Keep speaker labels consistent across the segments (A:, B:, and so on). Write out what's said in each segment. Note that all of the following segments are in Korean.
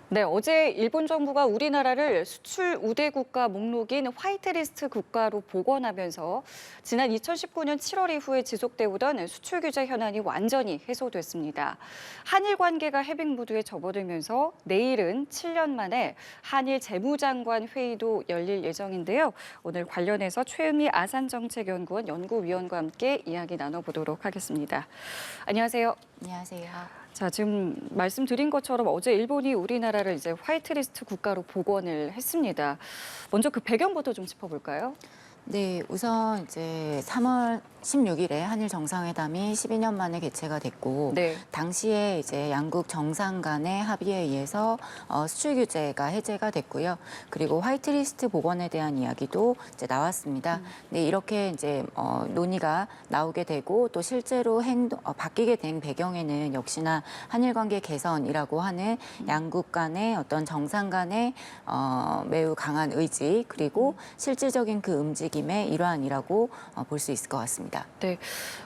A: 네, 어제 일본 정부가 우리나라를 수출 우대 국가 목록인 화이트리스트 국가로 복원하면서 지난 2019년 7월 이후에 지속되오던 수출 규제 현안이 완전히 해소됐습니다. 한일 관계가 해빙 무드에 접어들면서 내일은 7년 만에 한일 재무장관 회의도 열릴 예정인데요. 오늘 관련해서 최은미 아산정책연구원 연구위원과 함께 이야기 나눠보도록 하겠습니다. 안녕하세요.
B: 안녕하세요.
A: 자, 지금 말씀드린 것처럼 어제 일본이 우리나라를 이제 화이트리스트 국가로 복원을 했습니다. 먼저 그 배경부터 좀 짚어볼까요?
B: 네, 우선 이제 3월 16일에 한일 정상회담이 12년 만에 개최가 됐고,
A: 네.
B: 당시에 이제 양국 정상 간의 합의에 의해서 수출 규제가 해제가 됐고요. 그리고 화이트리스트 복원에 대한 이야기도 이제 나왔습니다. 네, 이렇게 이제 논의가 나오게 되고 또 실제로 바뀌게 된 배경에는 역시나 한일 관계 개선이라고 하는 양국 간의 어떤 정상 간의 매우 강한 의지 그리고 실질적인 그 움직임의 일환이라고 볼 수 있을 것 같습니다.
A: 네,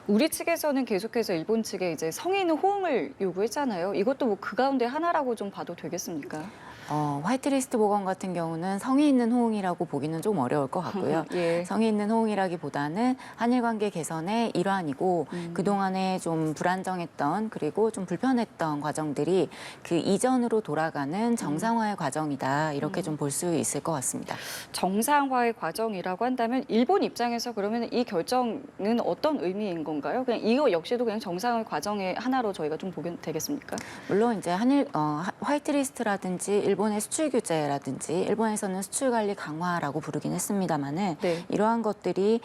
A: 우리 측에서는 계속해서 일본 측에 이제 성인 호응을 요구했잖아요. 이것도 뭐 그 가운데 하나라고 좀 봐도 되겠습니까?
B: 화이트리스트 복원 같은 경우는 성의 있는 호응이라고 보기는 좀 어려울 것 같고요.
A: 예.
B: 성의 있는 호응이라기보다는 한일 관계 개선의 일환이고 그동안에 좀 불안정했던 그리고 좀 불편했던 과정들이 그 이전으로 돌아가는 정상화의 과정이다. 이렇게 좀 볼 수 있을 것 같습니다.
A: 정상화의 과정이라고 한다면 일본 입장에서 그러면 이 결정은 어떤 의미인 건가요? 그냥 이거 역시도 그냥 정상화의 과정의 하나로 저희가 좀 보면 되겠습니까?
B: 물론 이제 화이트리스트라든지 일본의 수출 규제라든지 일본에서는 수출 관리 강화라고 부르긴 했습니다만은
A: 네.
B: 이러한 것들이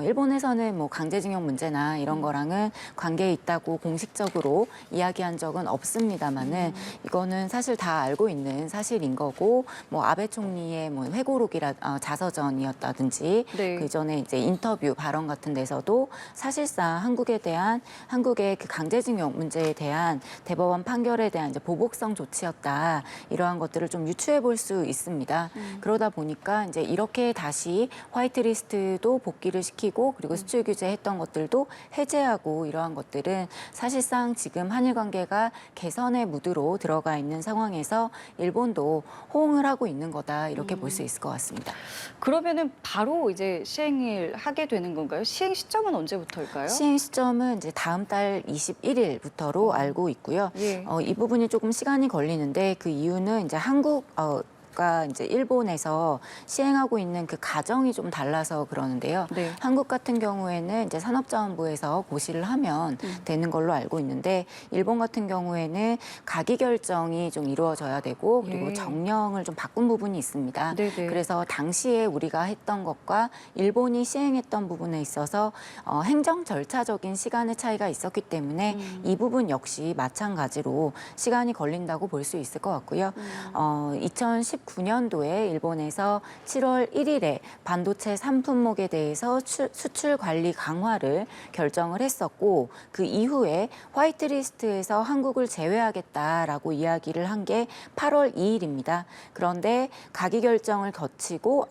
B: 일본에서는 뭐 강제징용 문제나 이런 거랑은 관계 있다고 공식적으로 이야기한 적은 없습니다만은 이거는 사실 다 알고 있는 사실인 거고 뭐 아베 총리의 뭐 회고록이라 자서전이었다든지
A: 네.
B: 그 전에 이제 인터뷰 발언 같은 데서도 사실상 한국의 그 강제징용 문제에 대한 대법원 판결에 대한 이제 보복성 조치였다. 이러한 것들을 좀 유추해 볼 수 있습니다. 그러다 보니까 이제 이렇게 다시 화이트리스트도 복귀를 시키고 그리고 수출 규제했던 것들도 해제하고 이러한 것들은 사실상 지금 한일 관계가 개선의 무드로 들어가 있는 상황에서 일본도 호응을 하고 있는 거다 이렇게 볼 수 있을 것 같습니다.
A: 그러면은 바로 이제 시행을 하게 되는 건가요? 시행 시점은 언제부터일까요?
B: 시행 시점은 이제 다음 달 21일부터로 알고 있고요.
A: 예.
B: 이 부분이 조금 시간이 걸리는데 그 이유는 이제 가 이제 일본에서 시행하고 있는 그 과정이 좀 달라서 그러는데요.
A: 네.
B: 한국 같은 경우에는 이제 산업자원부에서 고시를 하면 되는 걸로 알고 있는데 일본 같은 경우에는 가기 결정이 좀 이루어져야 되고 그리고
A: 예.
B: 정령을 좀 바꾼 부분이 있습니다.
A: 네네.
B: 그래서 당시에 우리가 했던 것과 일본이 시행했던 부분에 있어서 행정 절차적인 시간의 차이가 있었기 때문에 이 부분 역시 마찬가지로 시간이 걸린다고 볼 수 있을 것 같고요. 2019년도에 일본에서 7월 1일에 반도체 3품목에 대해서 수출 관리 강화를 결정을 했었고 그 이후에 화이트리스트에서 한국을 제외하겠다라고 이야기를 한 게 8월 2일입니다. 그런데 가기 결정을 거치고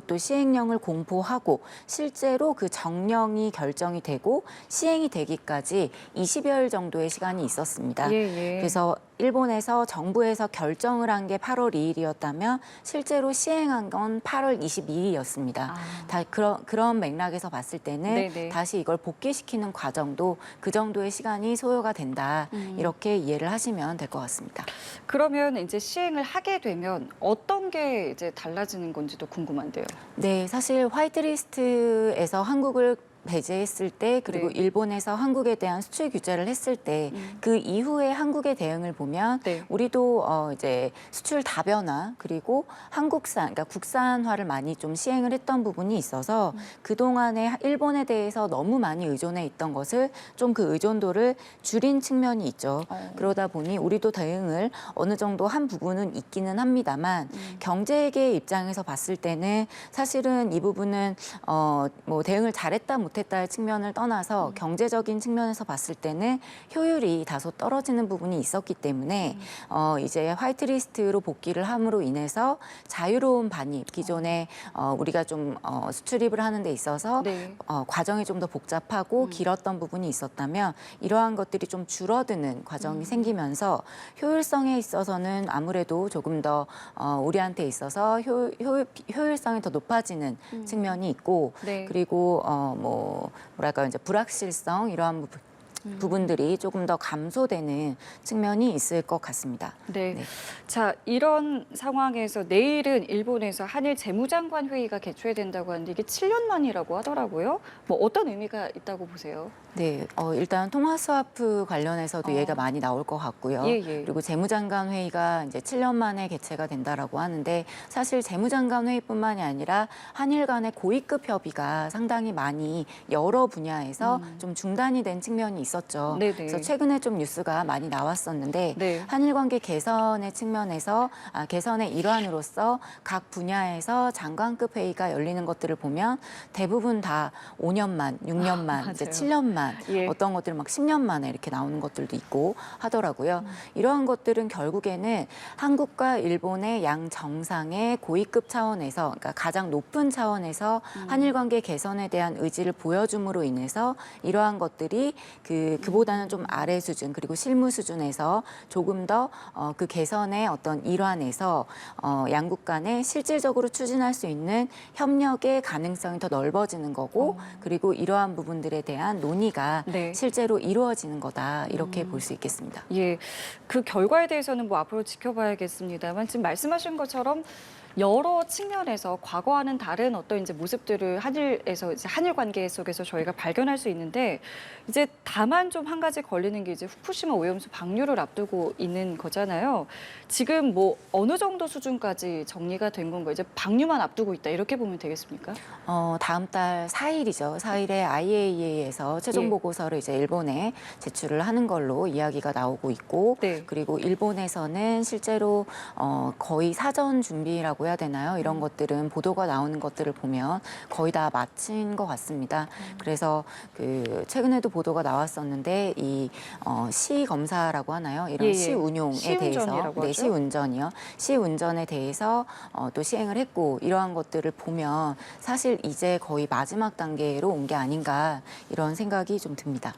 B: 또 시행령을 공포하고 실제로 그 정령이 결정이 되고 시행이 되기까지 20여일 정도의 시간이 있었습니다.
A: 예.
B: 그래서 일본에서 정부에서 결정을 한 게 8월 2일이었다면 실제로 시행한 건 8월 22일이었습니다. 그런 맥락에서 봤을 때는
A: 네네.
B: 다시 이걸 복귀시키는 과정도 그 정도의 시간이 소요가 된다. 이렇게 이해를 하시면 될 것 같습니다.
A: 그러면 이제 시행을 하게 되면 어떤 게 이제 달라지는 건지도 궁금한데요.
B: 네, 사실 화이트리스트에서 한국을 배제했을 때 그리고
A: 네.
B: 일본에서 한국에 대한 수출 규제를 했을 때 그 이후에 한국의 대응을 보면
A: 네.
B: 우리도 이제 수출 다변화 그리고 그러니까 국산화를 많이 좀 시행을 했던 부분이 있어서 그동안에 일본에 대해서 너무 많이 의존해 있던 것을 좀 그 의존도를 줄인 측면이 있죠. 그러다 보니 우리도 대응을 어느 정도 한 부분은 있기는 합니다만 경제계 입장에서 봤을 때는 사실은 이 부분은 뭐 대응을 잘했다 못 못했다의 측면을 떠나서 경제적인 측면에서 봤을 때는 효율이 다소 떨어지는 부분이 있었기 때문에 이제 화이트리스트로 복귀를 함으로 인해서 자유로운 반입, 기존에 우리가 좀 수출입을 하는 데 있어서
A: 네.
B: 과정이 좀 더 복잡하고 길었던 부분이 있었다면 이러한 것들이 좀 줄어드는 과정이 생기면서 효율성에 있어서는 아무래도 조금 더 우리한테 있어서 효율성이 더 높아지는 측면이 있고
A: 네.
B: 그리고 뭐랄까 이제 불확실성 이러한 부분들이 조금 더 감소되는 측면이 있을 것 같습니다.
A: 네.
B: 네.
A: 자, 이런 상황에서 내일은 일본에서 한일 재무장관 회의가 개최된다고 하는데 이게 7년 만이라고 하더라고요. 뭐 어떤 의미가 있다고 보세요?
B: 네, 일단 통화스와프 관련해서도 얘기가 많이 나올 것 같고요.
A: 예, 예.
B: 그리고 재무장관 회의가 이제 7년 만에 개최가 된다라고 하는데 사실 재무장관 회의뿐만이 아니라 한일 간의 고위급 협의가 상당히 많이 여러 분야에서 좀 중단이 된 측면이 있었죠.
A: 네네.
B: 그래서 최근에 좀 뉴스가 많이 나왔었는데
A: 네.
B: 한일 관계 개선의 측면에서 개선의 일환으로서 각 분야에서 장관급 회의가 열리는 것들을 보면 대부분 다 5년만, 6년만, 이제
A: 맞아요.
B: 7년만
A: 예.
B: 어떤 것들은 막 10년 만에 이렇게 나오는 것들도 있고 하더라고요. 이러한 것들은 결국에는 한국과 일본의 양 정상의 고위급 차원에서, 그러니까 가장 높은 차원에서 한일 관계 개선에 대한 의지를 보여줌으로 인해서 이러한 것들이 그보다는 좀 아래 수준 그리고 실무 수준에서 조금 더 그 개선의 어떤 일환에서 양국 간에 실질적으로 추진할 수 있는 협력의 가능성이 더 넓어지는 거고 그리고 이러한 부분들에 대한 논의가
A: 네.
B: 실제로 이루어지는 거다 이렇게 볼 수 있겠습니다.
A: 예, 그 결과에 대해서는 뭐 앞으로 지켜봐야겠습니다만 지금 말씀하신 것처럼 여러 측면에서 과거와는 다른 어떤 이제 모습들을 한일에서 이제 한일 관계 속에서 저희가 발견할 수 있는데 이제 다만 좀 한 가지 걸리는 게 이제 후쿠시마 오염수 방류를 앞두고 있는 거잖아요. 지금 뭐 어느 정도 수준까지 정리가 된 건가요? 이제 방류만 앞두고 있다 이렇게 보면 되겠습니까?
B: 다음 달 4일이죠. 4일에 IAEA에서 최종
A: 예.
B: 보고서를 이제 일본에 제출을 하는 걸로 이야기가 나오고 있고
A: 네.
B: 그리고 일본에서는 실제로 거의 사전 준비라고 해야 되나요? 이런 것들은 보도가 나오는 것들을 보면 거의 다 마친 것 같습니다. 그래서 최근에도 보도가 나왔었는데 이 시검사라고 하나요? 이런
A: 예, 예.
B: 시운용에
A: 시운전이라고
B: 대해서 네,
A: 하죠.
B: 시운전이요. 시운전에 대해서 또 시행을 했고 이러한 것들을 보면 사실 이제 거의 마지막 단계로 온 게 아닌가 이런 생각이 좀 듭니다.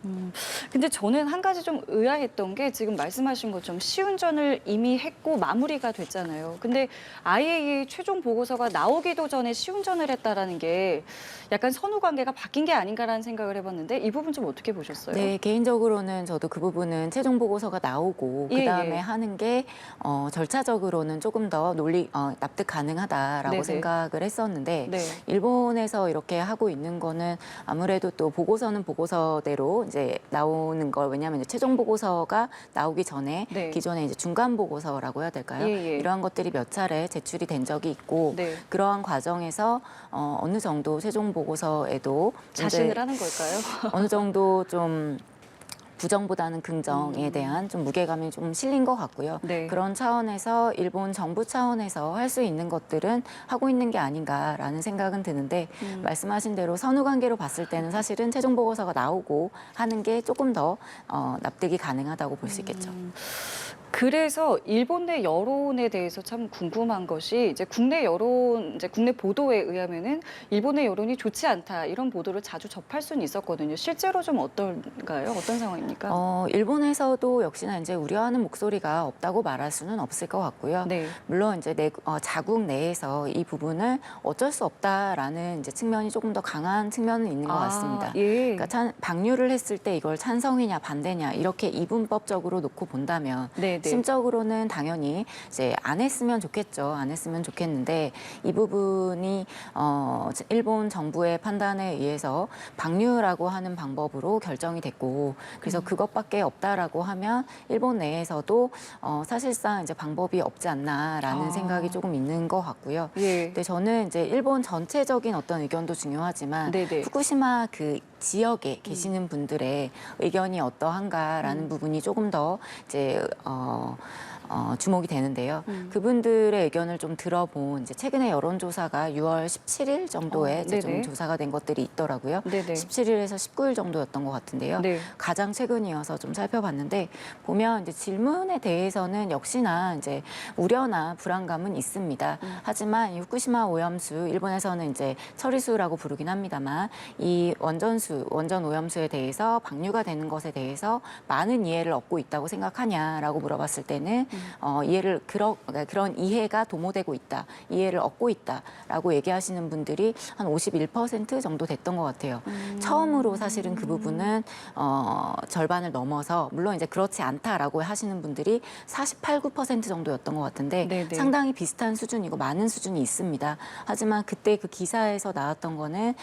A: 근데 저는 한 가지 좀 의아했던 게 지금 말씀하신 것처럼 시운전을 이미 했고 마무리가 됐잖아요. 근데 IAEA 최종 보고서가 나오기도 전에 시운전을 했다라는 게 약간 선후 관계가 바뀐 게 아닌가라는 생각을 해봤는데 이 부분 좀 어떻게 보셨어요?
B: 네, 개인적으로는 저도 그 부분은 최종 보고서가 나오고
A: 예,
B: 그다음에
A: 예.
B: 하는 게 절차적으로는 조금 더 납득 가능하다라고
A: 네네.
B: 생각을 했었는데
A: 네.
B: 일본에서 이렇게 하고 있는 거는 아무래도 또 보고서는 보고서대로 이제 나오는 걸 왜냐하면 이제 최종 보고서가 나오기 전에
A: 네.
B: 기존에 이제 중간 보고서라고 해야 될까요?
A: 예, 예.
B: 이러한 것들이 몇 차례 제출이 된 적이 있고
A: 네.
B: 그러한 과정에서 어느 정도 최종 보고서에도
A: 자신을
B: 이제
A: 하는 걸까요?
B: 어느 정도 좀 부정보다는 긍정에 대한 좀 무게감이 좀 실린 것 같고요.
A: 네.
B: 그런 차원에서 일본 정부 차원에서 할 수 있는 것들은 하고 있는 게 아닌가라는 생각은 드는데 말씀하신 대로 선후 관계로 봤을 때는 사실은 최종 보고서가 나오고 하는 게 조금 더 납득이 가능하다고 볼 수 있겠죠.
A: 그래서 일본 내 여론에 대해서 참 궁금한 것이 이제 국내 여론, 이제 국내 보도에 의하면은 일본의 여론이 좋지 않다 이런 보도를 자주 접할 수는 있었거든요. 실제로 좀 어떤가요? 어떤 상황입니까?
B: 일본에서도 역시나 이제 우려하는 목소리가 없다고 말할 수는 없을 것 같고요.
A: 네.
B: 물론 이제 자국 내에서 이 부분을 어쩔 수 없다라는 이제 측면이 조금 더 강한 측면은 있는 것 같습니다.
A: 예.
B: 그러니까 방류를 했을 때 이걸 찬성이냐 반대냐 이렇게 이분법적으로 놓고 본다면
A: 네, 네.
B: 심적으로는 당연히 이제 안 했으면 좋겠죠. 안 했으면 좋겠는데 이 부분이 일본 정부의 판단에 의해서 방류라고 하는 방법으로 결정이 됐고 그래서 그것밖에 없다라고 하면 일본 내에서도 사실상 이제 방법이 없지 않나라는 생각이 조금 있는 것 같고요.
A: 예.
B: 근데 저는 이제 일본 전체적인 어떤 의견도 중요하지만
A: 네네.
B: 후쿠시마 그 지역에 계시는 분들의 의견이 어떠한가라는 부분이 조금 더 이제 주목이 되는데요. 그분들의 의견을 좀 들어본 이제 최근에 여론조사가 6월 17일 정도에 이제 좀
A: 네네.
B: 조사가 된 것들이 있더라고요.
A: 네네.
B: 17일에서 19일 정도였던 것 같은데요.
A: 네.
B: 가장 최근이어서 좀 살펴봤는데 보면 이제 질문에 대해서는 역시나 이제 우려나 불안감은 있습니다. 하지만 이 후쿠시마 오염수 일본에서는 이제 처리수라고 부르긴 합니다만 이 원전 오염수에 대해서 방류가 되는 것에 대해서 많은 이해를 얻고 있다고 생각하냐라고 물어봤을 때는 그러니까 그런 이해가 도모되고 있다, 이해를 얻고 있다라고 얘기하시는 분들이 한 51% 정도 됐던 것 같아요. 처음으로 사실은 그 부분은 절반을 넘어서 물론 이제 그렇지 않다라고 하시는 분들이 48, 9% 정도였던 것 같은데
A: 네네.
B: 상당히 비슷한 수준이고 많은 수준이 있습니다. 하지만 그때 그 기사에서 나왔던 거는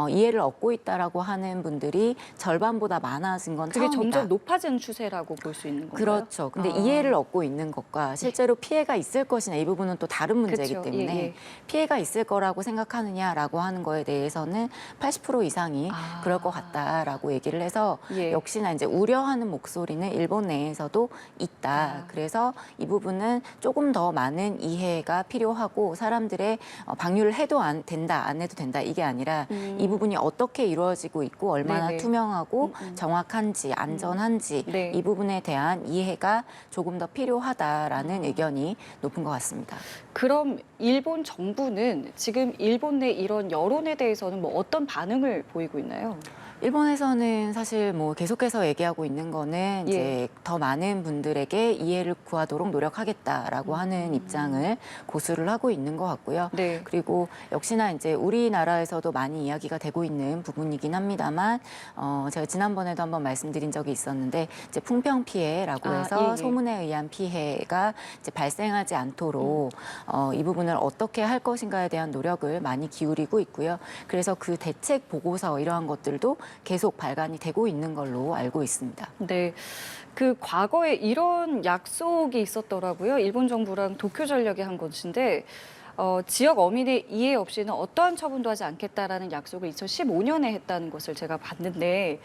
B: 이해를 얻고 있다라고 하는 분들이 절반보다 많아진 건
A: 그게
B: 처음이다.
A: 점점 높아지는 추세라고 볼 수 있는 건가요?
B: 그렇죠. 근데 이해를 얻고 있는 것과 실제로 피해가 있을 것이냐 이 부분은 또 다른 문제이기
A: 그렇죠.
B: 때문에
A: 예, 예.
B: 피해가 있을 거라고 생각하느냐라고 하는 거에 대해서는 80% 이상이 그럴 것 같다라고 얘기를 해서
A: 예.
B: 역시나 이제 우려하는 목소리는 일본 내에서도 있다. 그래서 이 부분은 조금 더 많은 이해가 필요하고 사람들의 방류를 해도 된다, 안 해도 된다 이게 아니라 이 부분이 어떻게 이루어지고 있고 얼마나
A: 네네.
B: 투명하고 정확한지 안전한지
A: 네.
B: 이 부분에 대한 이해가 조금 더 필요하다라는 의견이 높은 것 같습니다.
A: 그럼 일본 정부는 지금 일본 내 이런 여론에 대해서는 뭐 어떤 반응을 보이고 있나요?
B: 일본에서는 사실 뭐 계속해서 얘기하고 있는 거는
A: 예.
B: 이제 더 많은 분들에게 이해를 구하도록 노력하겠다라고 하는 입장을 고수를 하고 있는 것 같고요.
A: 네.
B: 그리고 역시나 이제 우리나라에서도 많이 이야기가 되고 있는 부분이긴 합니다만 제가 지난번에도 한번 말씀드린 적이 있었는데 이제 풍평 피해라고 해서
A: 예.
B: 소문에 의한 피해가 이제 발생하지 않도록 이 부분을 어떻게 할 것인가에 대한 노력을 많이 기울이고 있고요. 그래서 그 대책 보고서 이러한 것들도 계속 발간이 되고 있는 걸로 알고 있습니다.
A: 네. 그 과거에 이런 약속이 있었더라고요. 일본 정부랑 도쿄전력이 한 것인데 지역 어민의 이해 없이는 어떠한 처분도 하지 않겠다라는 약속을 2015년에 했다는 것을 제가 봤는데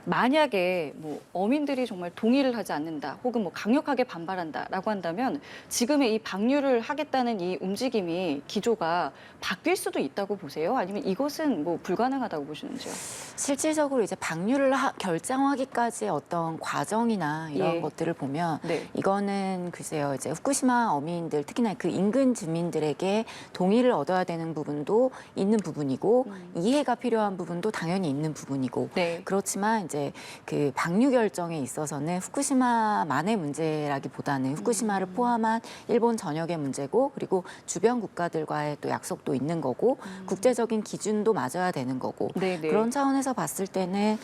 A: 만약에 뭐 어민들이 정말 동의를 하지 않는다 혹은 뭐 강력하게 반발한다라고 한다면 지금의 이 방류를 하겠다는 이 움직임이 기조가 바뀔 수도 있다고 보세요? 아니면 이것은 뭐 불가능하다고 보시는지요?
B: 실질적으로 이제 방류를 결정하기까지의 어떤 과정이나 이런
A: 예.
B: 것들을 보면
A: 네.
B: 이거는 글쎄요 이제 후쿠시마 어민들 특히나 그 인근 주민들에게 동의를 얻어야 되는 부분도 있는 부분이고 이해가 필요한 부분도 당연히 있는 부분이고
A: 네.
B: 그렇지만 이제 그 방류 결정에 있어서는 후쿠시마만의 문제라기보다는 후쿠시마를 포함한 일본 전역의 문제고 그리고 주변 국가들과의 또 약속도 있는 거고 국제적인 기준도 맞아야 되는 거고
A: 네네.
B: 그런 차원에서 봤을 때는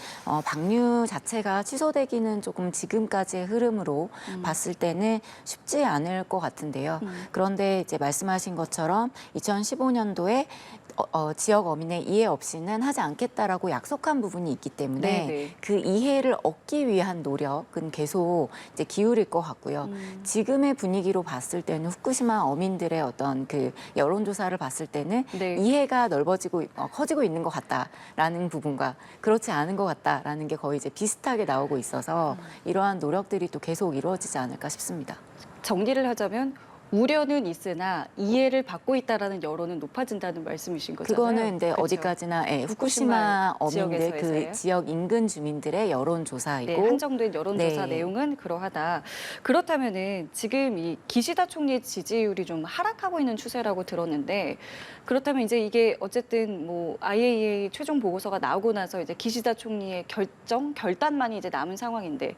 B: 방류 자체가 취소되기는 조금 지금까지의 흐름으로 봤을 때는 쉽지 않을 것 같은데요. 그런데 이제 말씀하신 것처럼 2015년도에 지역 어민의 이해 없이는 하지 않겠다라고 약속한 부분이 있기 때문에
A: 네네.
B: 그 이해를 얻기 위한 노력은 계속 이제 기울일 것 같고요. 지금의 분위기로 봤을 때는 후쿠시마 어민들의 어떤 그 여론조사를 봤을 때는
A: 네.
B: 이해가 넓어지고 커지고 있는 것 같다라는 부분과 그렇지 않은 것 같다라는 게 거의 이제 비슷하게 나오고 있어서 이러한 노력들이 또 계속 이루어지지 않을까 싶습니다. 정리를
A: 하자면 우려는 있으나 이해를 받고 있다라는 여론은 높아진다는 말씀이신 거잖아요.
B: 그거는 이제
A: 그렇죠?
B: 어디까지나 후쿠시마 어민들
A: 지역에서의.
B: 그 지역 인근 주민들의 여론조사이고
A: 네, 한정된 여론조사
B: 네.
A: 내용은 그러하다. 그렇다면은 지금 이 기시다 총리의 지지율이 좀 하락하고 있는 추세라고 들었는데 그렇다면 이제 이게 어쨌든 뭐 IAEA 최종 보고서가 나오고 나서 이제 기시다 총리의 결단만이 이제 남은 상황인데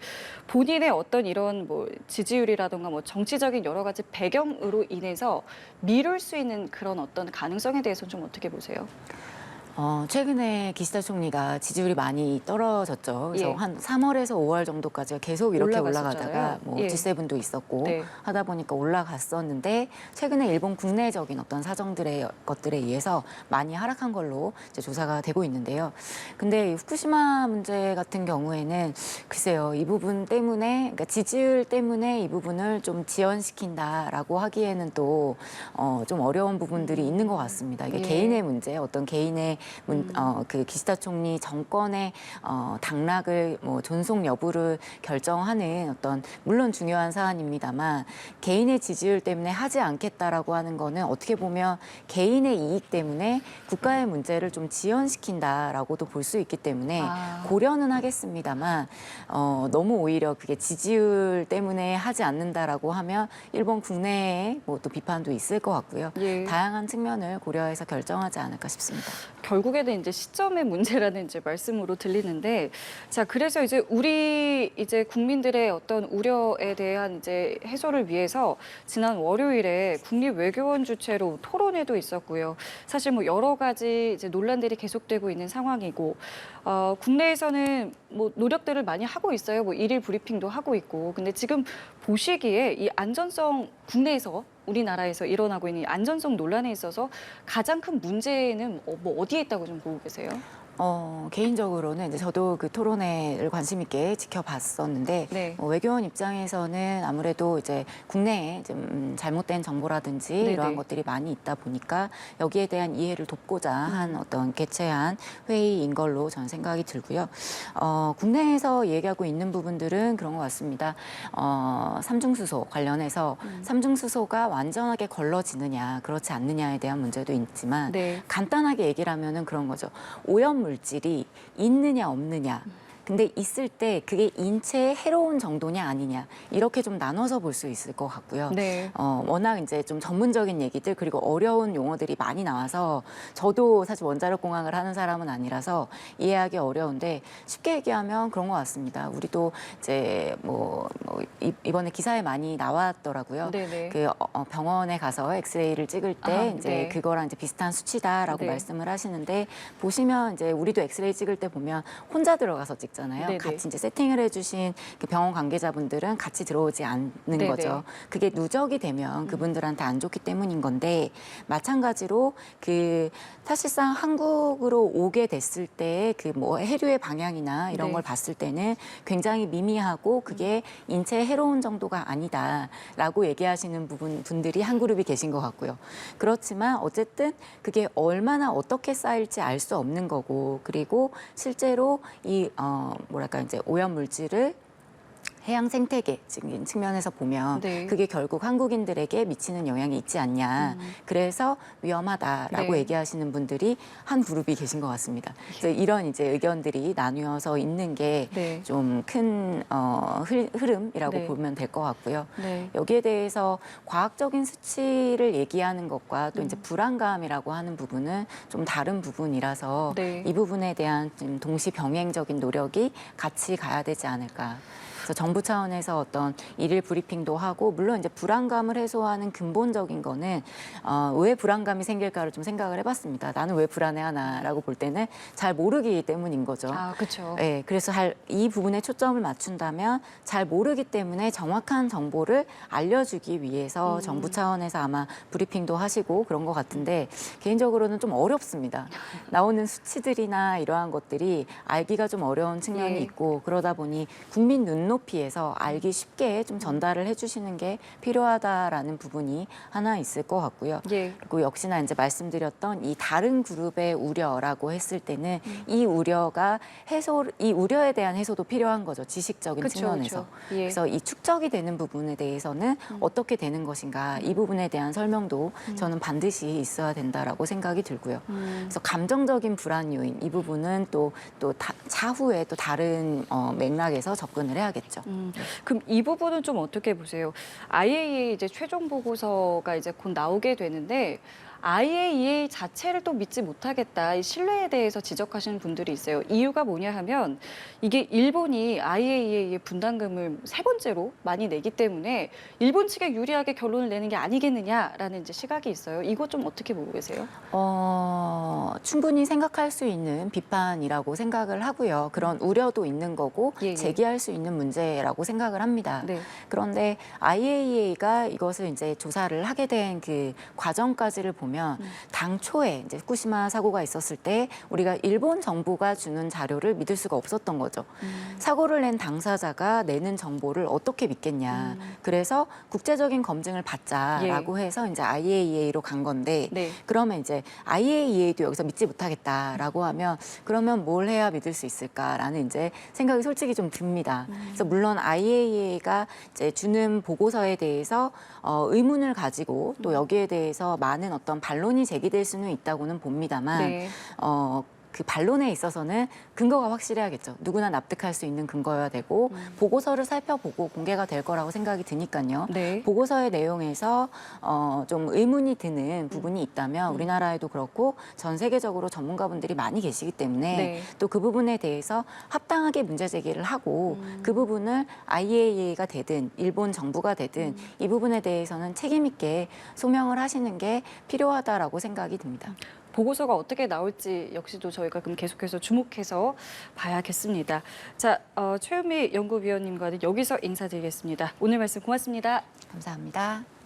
A: 본인의 어떤 이런 뭐 지지율이라든가 뭐 정치적인 여러 가지 배경으로 인해서 미룰 수 있는 그런 어떤 가능성에 대해서는 좀 어떻게 보세요?
B: 최근에 기시다 총리가 지지율이 많이 떨어졌죠. 그래서
A: 예.
B: 한 3월에서 5월 정도까지가 계속 이렇게
A: 올라갔었잖아요.
B: 올라가다가 뭐
A: 예.
B: G7도 있었고
A: 네.
B: 하다 보니까 올라갔었는데 최근에 일본 국내적인 어떤 사정들의 것들에 의해서 많이 하락한 걸로 이제 조사가 되고 있는데요. 근데 이 후쿠시마 문제 같은 경우에는 글쎄요. 이 부분 때문에 그러니까 지지율 때문에 이 부분을 좀 지연시킨다라고 하기에는 또 좀 어려운 부분들이 있는 것 같습니다. 이게
A: 예.
B: 개인의 문제, 어떤 개인의 그 기시다 총리 정권의 당락을 뭐 존속 여부를 결정하는 어떤 물론 중요한 사안입니다만 개인의 지지율 때문에 하지 않겠다라고 하는 거는 어떻게 보면 개인의 이익 때문에 국가의 문제를 좀 지연시킨다라고도 볼 수 있기 때문에 고려는 하겠습니다만 너무 오히려 그게 지지율 때문에 하지 않는다라고 하면 일본 국내에 뭐 또 비판도 있을 것 같고요.
A: 예.
B: 다양한 측면을 고려해서 결정하지 않을까 싶습니다.
A: 결국에는 이제 시점의 문제라는 이제 말씀으로 들리는데, 자, 그래서 이제 우리 이제 국민들의 어떤 우려에 대한 이제 해소를 위해서 지난 월요일에 국립외교원 주최로 토론회도 있었고요. 사실 뭐 여러 가지 이제 논란들이 계속되고 있는 상황이고, 국내에서는 뭐 노력들을 많이 하고 있어요. 뭐 일일 브리핑도 하고 있고. 근데 지금 보시기에 이 안전성 국내에서 우리나라에서 일어나고 있는 이 안전성 논란에 있어서 가장 큰 문제는 뭐 어디에 있다고 좀 보고 계세요?
B: 개인적으로는 이제 저도 그 토론회를 관심 있게 지켜봤었는데
A: 네.
B: 외교원 입장에서는 아무래도 이제 국내에 좀 잘못된 정보라든지
A: 네네.
B: 이러한 것들이 많이 있다 보니까 여기에 대한 이해를 돕고자 한 어떤 개최한 회의인 걸로 저는 생각이 들고요. 국내에서 얘기하고 있는 부분들은 그런 것 같습니다. 삼중수소 관련해서 삼중수소가 완전하게 걸러지느냐 그렇지 않느냐에 대한 문제도 있지만
A: 네.
B: 간단하게 얘기를 하면은 그런 거죠. 오염 물질이 있느냐 없느냐. 근데 있을 때 그게 인체에 해로운 정도냐 아니냐 이렇게 좀 나눠서 볼 수 있을 것 같고요.
A: 네.
B: 워낙 이제 좀 전문적인 얘기들 그리고 어려운 용어들이 많이 나와서 저도 사실 원자력 공학을 하는 사람은 아니라서 이해하기 어려운데 쉽게 얘기하면 그런 것 같습니다. 우리도 이제 이번에 기사에 많이 나왔더라고요.
A: 네네.
B: 그 병원에 가서 엑스레이를 찍을 때 이제
A: 네.
B: 그거랑 이제 비슷한 수치다라고
A: 네.
B: 말씀을 하시는데 보시면 이제 우리도 엑스레이 찍을 때 보면 혼자 들어가서 찍잖아요.
A: 네네.
B: 같이 이제 세팅을 해주신 그 병원 관계자분들은 같이 들어오지 않는
A: 네네.
B: 거죠. 그게 누적이 되면 그분들한테 안 좋기 때문인 건데 마찬가지로 그 사실상 한국으로 오게 됐을 때 그 뭐 해류의 방향이나 이런
A: 네.
B: 걸 봤을 때는 굉장히 미미하고 그게 인체에 해로운 정도가 아니다라고 얘기하시는 분들이 한 그룹이 계신 것 같고요. 그렇지만 어쨌든 그게 얼마나 어떻게 쌓일지 알 수 없는 거고 그리고 실제로 이 뭐랄까 이제 오염 물질을 해양 생태계 측면에서 보면
A: 네.
B: 그게 결국 한국인들에게 미치는 영향이 있지 않냐. 그래서 위험하다라고
A: 네.
B: 얘기하시는 분들이 한 그룹이 계신 것 같습니다. 그래서 이런 이제 의견들이 나뉘어서 있는 게
A: 네.
B: 좀 큰 흐름이라고
A: 네.
B: 보면 될 것 같고요.
A: 네.
B: 여기에 대해서 과학적인 수치를 얘기하는 것과 또 이제 불안감이라고 하는 부분은 좀 다른 부분이라서
A: 네.
B: 이 부분에 대한 좀 동시 병행적인 노력이 같이 가야 되지 않을까. 그래서 정부 차원에서 어떤 일일 브리핑도 하고 물론 이제 불안감을 해소하는 근본적인 거는 왜 불안감이 생길까를 좀 생각을 해봤습니다. 나는 왜 불안해하나라고 볼 때는 잘 모르기 때문인 거죠.
A: 아, 그렇죠.
B: 네, 그래서 이 부분에 초점을 맞춘다면 잘 모르기 때문에 정확한 정보를 알려주기 위해서 정부 차원에서 아마 브리핑도 하시고 그런 것 같은데 개인적으로는 좀 어렵습니다. 나오는 수치들이나 이러한 것들이 알기가 좀 어려운 측면이
A: 예.
B: 있고 그러다 보니 국민 눈높이에서 알기 쉽게 좀 전달을 해주시는 게 필요하다라는 부분이 하나 있을 것 같고요.
A: 예.
B: 그리고 역시나 이제 말씀드렸던 이 다른 그룹의 우려라고 했을 때는 이 우려에 대한 해소도 필요한 거죠. 지식적인
A: 그쵸,
B: 측면에서.
A: 그쵸. 예.
B: 그래서 이 축적이 되는 부분에 대해서는 어떻게 되는 것인가 이 부분에 대한 설명도 저는 반드시 있어야 된다라고 생각이 들고요. 그래서 감정적인 불안 요인 이 부분은 또 차후에 또 다른 맥락에서 접근을 해야겠죠.
A: 그럼 이 부분은 좀 어떻게 보세요? IAEA 이제 최종 보고서가 이제 곧 나오게 되는데 IAEA 자체를 또 믿지 못하겠다. 이 신뢰에 대해서 지적하시는 분들이 있어요. 이유가 뭐냐 하면 이게 일본이 IAEA의 분담금을 세 번째로 많이 내기 때문에 일본 측에 유리하게 결론을 내는 게 아니겠느냐라는 이제 시각이 있어요. 이거 좀 어떻게 보고 계세요?
B: 충분히 생각할 수 있는 비판이라고 생각을 하고요. 그런 우려도 있는 거고
A: 예, 예.
B: 제기할 수 있는 문제라고 생각을 합니다.
A: 네.
B: 그런데 IAEA가 이것을 이제 조사를 하게 된 그 과정까지를 보면 보면 당초에 이제 후쿠시마 사고가 있었을 때 우리가 일본 정부가 주는 자료를 믿을 수가 없었던 거죠. 사고를 낸 당사자가 내는 정보를 어떻게 믿겠냐. 그래서 국제적인 검증을 받자라고 해서 이제 IAEA로 간 건데
A: 네.
B: 그러면 이제 IAEA도 여기서 믿지 못하겠다라고 하면 그러면 뭘 해야 믿을 수 있을까라는 이제 생각이 솔직히 좀 듭니다. 그래서 물론 IAEA가 이제 주는 보고서에 대해서 의문을 가지고 또 여기에 대해서 많은 어떤 반론이 제기될 수는 있다고는 봅니다만
A: 네.
B: 그 반론에 있어서는 근거가 확실해야겠죠. 누구나 납득할 수 있는 근거여야 되고 보고서를 살펴보고 공개가 될 거라고 생각이 드니까요.
A: 네.
B: 보고서의 내용에서 좀 의문이 드는 부분이 있다면 우리나라에도 그렇고 전 세계적으로 전문가분들이 많이 계시기 때문에
A: 네.
B: 또 그 부분에 대해서 합당하게 문제 제기를 하고 그 부분을 IAEA가 되든 일본 정부가 되든 이 부분에 대해서는 책임 있게 소명을 하시는 게 필요하다라고 생각이 듭니다.
A: 보고서가 어떻게 나올지 역시도 저희가 그럼 계속해서 주목해서 봐야겠습니다. 자, 최은미 연구위원님과는 여기서 인사드리겠습니다. 오늘 말씀 고맙습니다.
B: 감사합니다.